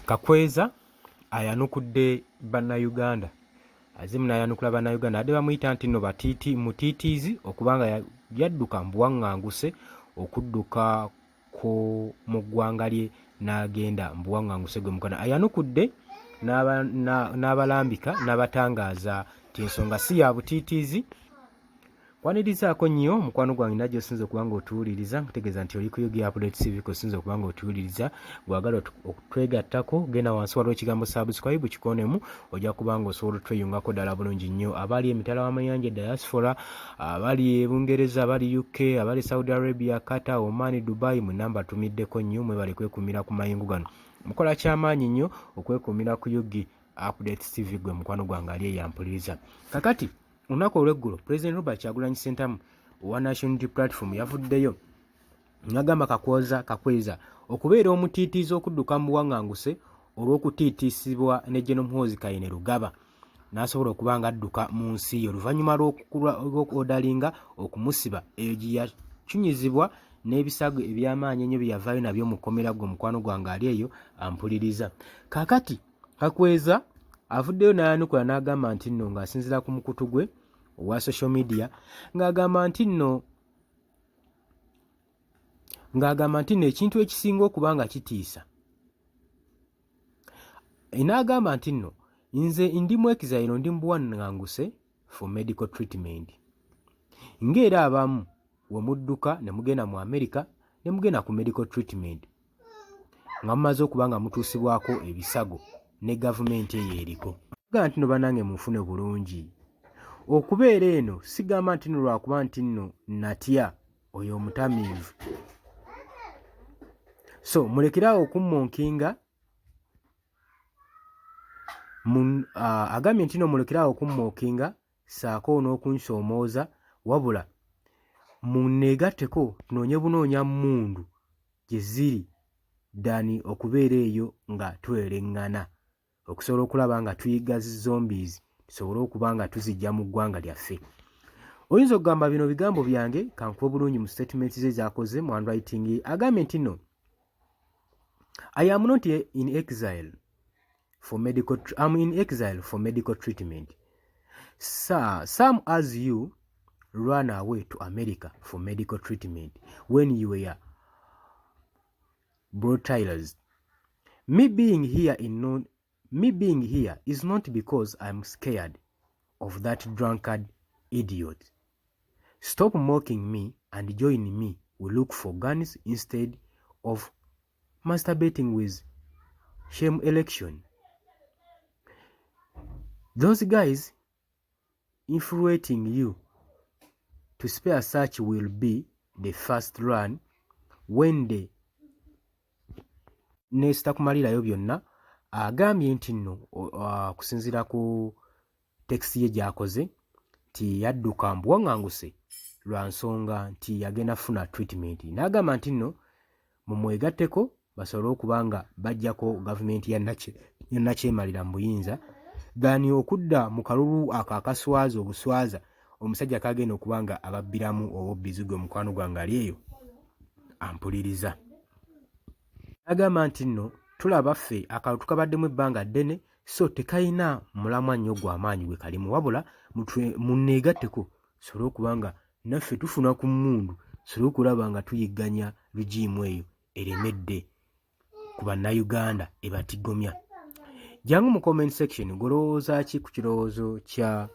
Kakweza ayanukudde bannayuganda azimu n'ayanukula bannayuganda adde bamuyita nti nno mutiitiizi okubanga yadduka mu buwaŋŋanguse okudduka mu ggwanga lye n'agenda mu buwaŋŋanguse gwe mukana ayanukudde n'abalambika n'abatangaaza nti ensonga si ya butiitiizi. Kwanirizaako nnyo mukwano gwange najjo osinza okuba nga otuwuliriza nkutegeeza nti oli ku Yugi Update TV osinza okuba nga otuwuliriza bwagala okutwegattako genda wansi waliwo ekigambo subscribe kikonemu ojja kuba nga osobola otweyungako ddala bulungi nnyo abali emitala w'amayanja diaspora abali e Bungereza abali UK abali Saudi Arabia Qatar Oman Dubai mu namba tumiddeko nnyo mwebale kwekumira ku mayingu gano mukola kyamaanyi nnyo okwekumira ku Yugi Update TV gwe mukwano gwange ali eyampuliriza kakati olunaku olw'eggulo President Robert Kyagulanyi Ssentamu owa National Unity Platform yavuddeyo n'agamba Kakweza okubeera omutiitiizi okudduka mu buwaŋŋanguse olw'okutiitiisibwa ne General Muhoozi Kainerugaba n'asobola okuba nga adduka mu nsi ye oluvannyuma lw'okuodalinga okumusiba eyo gye yakyunyizibwa n'ebisago eby'amaanyi ennyo bye yavaayo nabyo mu kkomera gwe mukwano gwange ali eyo ampuliriza. Kaakati Kakweza avuddeyo n'ayanukula n'agamba nti nno ng'asinziira ku mukutu gwe owa social media ng'agamba nti nno ekintu ekisinga okuba nga kitiisa n'agamba nti nno nze ndi mu exile ndi mu buwaŋŋanguse for medical treatment ng'era abamu we mudduka ne mugenda mu America ne mugenda ku medical treatment nga mumaze okuba nga mutuusibwako ebisago ne gavumenti eyo eriko gaa nti no bannange munfune bulungi okubeera eno sigamba nti no lwakuba nti nno natya oyo omutamiivu so mulekerawo okummonkinga agambye nti no mulekerawo okummonkinga saako n'okunsoomooza wabula munneegatteko tunoonye bunoonya mmundu gye ziri ddani okubeera eyo nga twereŋŋana okusobola okulaba nga tuyiga zombies tusobole okuba nga tuzijja mu ggwanga lyaffe. Oyinza okugamba bino bigambo byange kankuba bulungi mu statement ze z'akoze mu handwriting ye agambye nti nno I am not in exile for medical I'm in exile for medical treatment. Some as you run away to America for medical treatment when you were brutalized. Me being here is not because I'm scared of that drunkard idiot. Stop mocking me and join me. We look for guns instead of masturbating with shame election. Those guys infuriating you to spare such will be the first run when they nesta kumalirayo byonna agambye nti nno kusinziira ku tekisi ye gy'akoze nti yadduka mu buwaŋŋanguse lwa nsonga nti yagenda funa treatment n'agamba nti nno mumwegatteko basobole okuba nga bajjako gavumenti ya nakyemalira mu buyinza dani okudda mu kalulu ako akaswaza obuswaza omusajja kagenda okuba nga ababbiramu obubbizi gwe mukwano gwange ali eyo ampuliriza. Agamba nti nno tulaba ffe akalulu tukabaddemu ebbanga ddene so tekayina mulamwa nnyo gw'amaanyi gwe kalimu wabula munneegatteko sobole okuba nga naffe tufuna ku mmundu sobole okulaba nga tuyigganya lugiimu eyo eremedde ku bannayuganda ebatigomya. Jangu mu comment section golowooza ki ku kirowoozo kya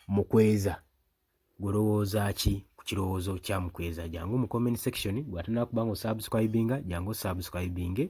Mukweza golowooza ki ku kirowoozo kya Mukweza jangu mu comment section bw'atanaba kuba nga osubscribinga jangu osubscribinge